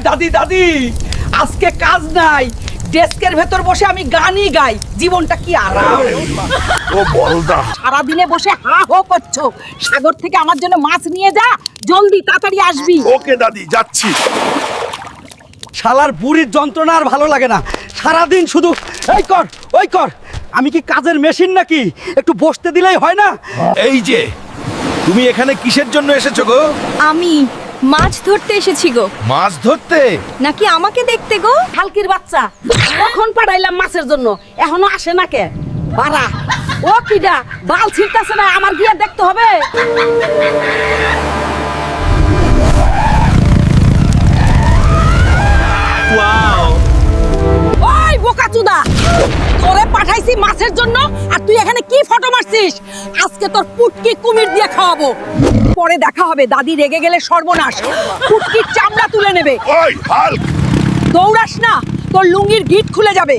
দাদি দাদি, আজকে কাজ নাই, ডেস্কের ভেতর বসে আমি গানই গাই। জীবনটা কি আরাম। ও বলদা, সারাদিনে বসে হা হো করছো, সাগর থেকে আমার জন্য মাছ নিয়ে যা, জলদি তাড়াতাড়ি আসবি। ওকে দাদি, যাচ্ছি। শালার বুড়ির যন্ত্রণা আর ভালো লাগে না, সারাদিন শুধু এই কর ওই কর। আমি কি কাজের মেশিন নাকি? একটু বসতে দিলেই হয় না? এই যে, তুমি এখানে কিসের জন্য এসেছো গো? আমি মাছ ধরতে এসেছি গো। মাছ ধরতে? নাকি আমাকে দেখতে গো? হালকির বাচ্চা, কখন পাঠাইলাম মাছের জন্য, এখনো আসে না কে? বাড়া, ও কিডা বাল ছিটতাছে না, আমার গিয়ে দেখতে হবে। ওই বোকাচুদা, তোরে পাঠাইছি মাছের জন্য আর তুই এখানে কি ফটো মারছিস? আজকে তোর পুটকি কুমির দিয়ে খাওয়াবো। পরে দেখা হবে, দাদি রেগে গেলে সর্বনাশ, পুটকির চামড়া তুলে নেবে। ওই হাল্ক, দৌড়াস না, তোর লুঙ্গির গিট খুলে যাবে।